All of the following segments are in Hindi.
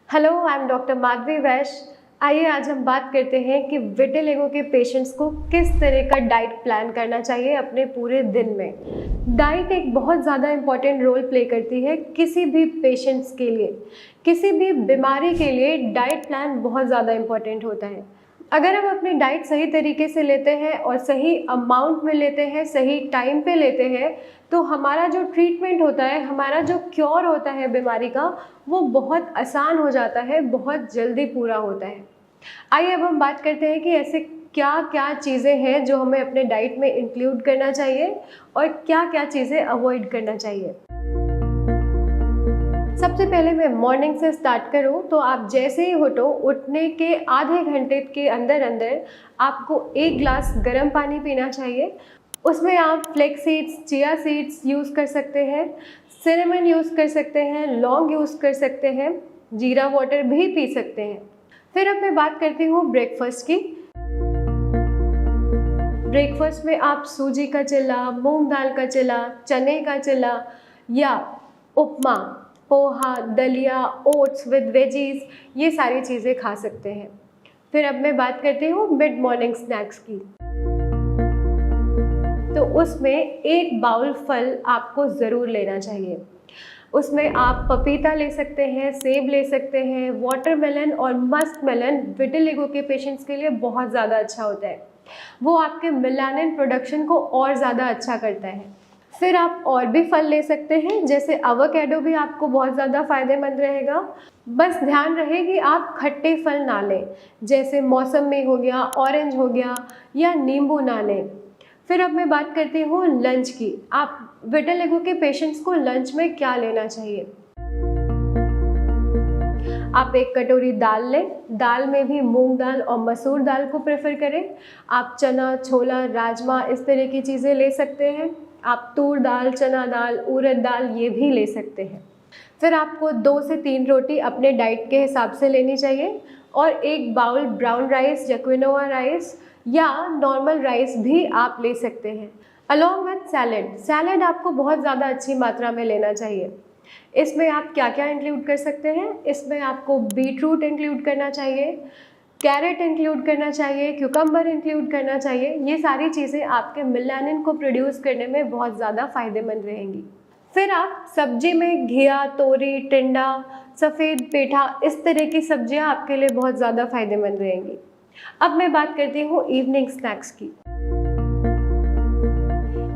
Hello, I am doctor Madhavi वैश्य। आइए आज हम बात करते हैं कि विटिलिगो के पेशेंट्स को किस तरह का डाइट प्लान करना चाहिए अपने पूरे दिन में। डाइट एक बहुत ज़्यादा इम्पॉर्टेंट रोल प्ले करती है किसी भी पेशेंट्स के लिए। किसी भी बीमारी के लिए डाइट प्लान बहुत ज़्यादा इम्पॉर्टेंट होता है। अगर हम अपनी डाइट सही तरीके से लेते हैं और सही अमाउंट में लेते हैं, सही टाइम पे लेते हैं, तो हमारा जो ट्रीटमेंट होता है, हमारा जो क्योर होता है बीमारी का, वो बहुत आसान हो जाता है, बहुत जल्दी पूरा होता है। आइए अब हम बात करते हैं कि ऐसे क्या क्या चीज़ें हैं जो हमें अपने डाइट में इंक्लूड करना चाहिए और क्या क्या चीज़ें अवॉइड करना चाहिए। सबसे पहले मैं मॉर्निंग से स्टार्ट करूं तो आप जैसे ही उठने के आधे घंटे के अंदर अंदर आपको 1 ग्लास गर्म पानी पीना चाहिए। उसमें आप flax seeds, chia seeds use कर सकते हैं, सिनेमन यूज़ कर सकते हैं, लौंग यूज़ कर सकते हैं, जीरा वाटर भी पी सकते हैं। फिर अब मैं बात करती हूँ ब्रेकफास्ट की। ब्रेकफास्ट में आप सूजी का चिल्ला, मूंग दाल का चिल्ला, चने का चिल्ला या उपमा, पोहा, दलिया, ओट्स विद वेजीज, ये सारी चीज़ें खा सकते हैं। फिर अब मैं बात करती हूँ मिड मॉर्निंग स्नैक्स की। तो उसमें 1 बाउल फल आपको ज़रूर लेना चाहिए। उसमें आप पपीता ले सकते हैं, सेब ले सकते हैं, वाटरमेलन और मस्क मेलन विटिलिगो के पेशेंट्स के लिए बहुत ज़्यादा अच्छा होता है। वो आपके मेलानिन प्रोडक्शन को और ज़्यादा अच्छा करता है। फिर आप और भी फल ले सकते हैं, जैसे एवोकाडो भी आपको बहुत ज़्यादा फ़ायदेमंद रहेगा। बस ध्यान रहे कि आप खट्टे फल ना लें, जैसे मौसमी हो गया, ऑरेंज हो गया या नींबू ना लें। फिर अब मैं बात करती हूँ लंच की। आप विटिलिगो के पेशेंट्स को लंच में क्या लेना चाहिए। आप 1 कटोरी दाल लें। दाल में भी मूंग दाल और मसूर दाल को प्रेफर करें। आप चना, छोला, राजमा इस तरह की चीज़ें ले सकते हैं। आप तूर दाल, चना दाल, उड़द दाल ये भी ले सकते हैं। फिर आपको 2 से 3 रोटी अपने डाइट के हिसाब से लेनी चाहिए और 1 बाउल ब्राउन राइस या क्विनोआ राइस या नॉर्मल राइस भी आप ले सकते हैं। Along with salad. सैलेड आपको बहुत ज़्यादा अच्छी मात्रा में लेना चाहिए। इसमें आप क्या क्या इंक्लूड कर सकते हैं। इसमें आपको बीटरूट इंक्लूड करना चाहिए, कैरेट इंक्लूड करना चाहिए, क्यूकम्बर इंक्लूड करना चाहिए। ये सारी चीज़ें आपके मेलानिन को प्रोड्यूस करने में बहुत ज़्यादा फ़ायदेमंद रहेंगी। फिर आप सब्जी में घिया, तोरी, टिंडा, सफ़ेद पेठा, इस तरह की सब्जियां आपके लिए बहुत ज़्यादा फ़ायदेमंद रहेंगी। अब मैं बात करती हूँ इवनिंग स्नैक्स की।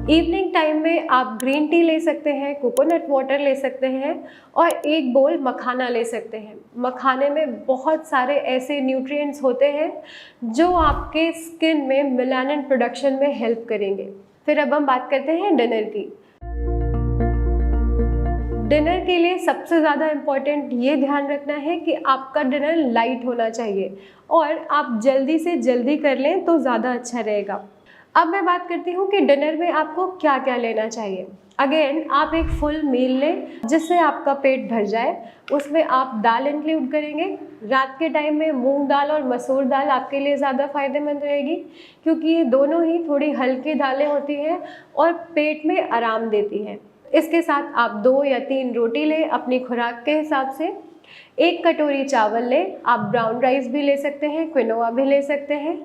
इवनिंग टाइम में आप ग्रीन टी ले सकते हैं, कोकोनट वाटर ले सकते हैं और 1 बोल मखाना ले सकते हैं। मखाने में बहुत सारे ऐसे न्यूट्रिएंट्स होते हैं जो आपके स्किन में मेलानिन प्रोडक्शन में हेल्प करेंगे। फिर अब हम बात करते हैं डिनर की। डिनर के लिए सबसे ज़्यादा इम्पॉर्टेंट ये ध्यान रखना है कि आपका डिनर लाइट होना चाहिए और आप जल्दी से जल्दी कर लें तो ज़्यादा अच्छा रहेगा। अब मैं बात करती हूँ कि डिनर में आपको क्या क्या लेना चाहिए। अगेन आप एक फुल मील लें जिससे आपका पेट भर जाए। उसमें आप दाल इंक्लूड करेंगे। रात के टाइम में मूंग दाल और मसूर दाल आपके लिए ज़्यादा फ़ायदेमंद रहेगी क्योंकि ये दोनों ही थोड़ी हल्की दालें होती हैं और पेट में आराम देती हैं। इसके साथ आप 2 या 3 रोटी लें अपनी खुराक के हिसाब से। 1 कटोरी चावल लें। आप ब्राउन राइस भी ले सकते हैं, क्विनोआ भी ले सकते हैं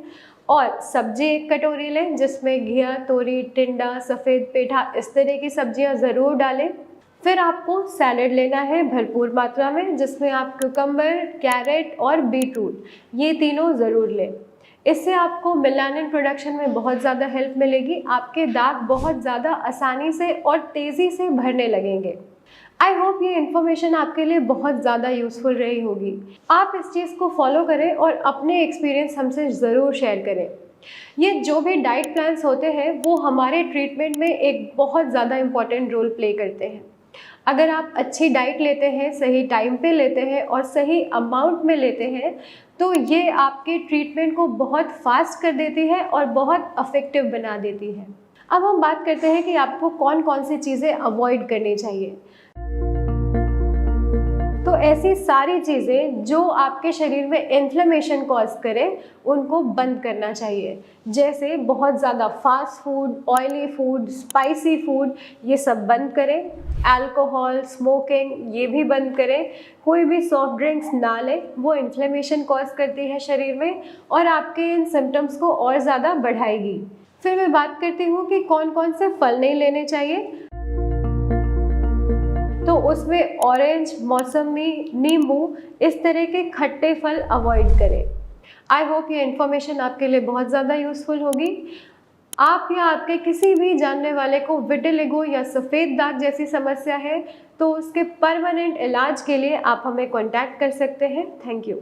और सब्जी 1 कटोरी लें जिसमें घिया, तोरी, टिंडा, सफ़ेद पेठा, इस तरह की सब्जियां ज़रूर डालें। फिर आपको सैलेड लेना है भरपूर मात्रा में जिसमें आप कुकम्बर, कैरेट और बीटरूट ये तीनों ज़रूर लें। इससे आपको मेलानिन प्रोडक्शन में बहुत ज़्यादा हेल्प मिलेगी। आपके दांत बहुत ज़्यादा आसानी से और तेज़ी से भरने लगेंगे। आई होप ये इन्फॉर्मेशन आपके लिए बहुत ज़्यादा यूज़फुल रही होगी। आप इस चीज़ को फॉलो करें और अपने एक्सपीरियंस हमसे ज़रूर शेयर करें। ये जो भी डाइट प्लान्स होते हैं वो हमारे ट्रीटमेंट में एक बहुत ज़्यादा इम्पॉर्टेंट रोल प्ले करते हैं। अगर आप अच्छी डाइट लेते हैं, सही टाइम पे लेते हैं और सही अमाउंट में लेते हैं तो ये आपके ट्रीटमेंट को बहुत फास्ट कर देती है और बहुत इफेक्टिव बना देती है। अब हम बात करते हैं कि आपको कौन कौन सी चीज़ें अवॉइड करनी चाहिए। तो ऐसी सारी चीज़ें जो आपके शरीर में इन्फ्लेमेशन कॉज करें उनको बंद करना चाहिए, जैसे बहुत ज़्यादा fast food, oily food, spicy food, ये सब बंद करें। अल्कोहल, स्मोकिंग, ये भी बंद करें। कोई भी सॉफ्ट ड्रिंक्स ना लें, वो इन्फ्लेमेशन कॉज करती है शरीर में और आपके इन सिम्टम्स को और ज़्यादा बढ़ाएगी। फिर मैं बात करती हूँ कि कौन कौन से फल नहीं लेने चाहिए। तो उसमें ऑरेंज, मौसमी, नींबू, इस तरह के खट्टे फल अवॉइड करें। आई होप ये इन्फॉर्मेशन आपके लिए बहुत ज़्यादा यूज़फुल होगी। आप या आपके किसी भी जानने वाले को विटिलिगो या सफ़ेद दाग जैसी समस्या है तो उसके परमानेंट इलाज के लिए आप हमें कॉन्टैक्ट कर सकते हैं। Thank you.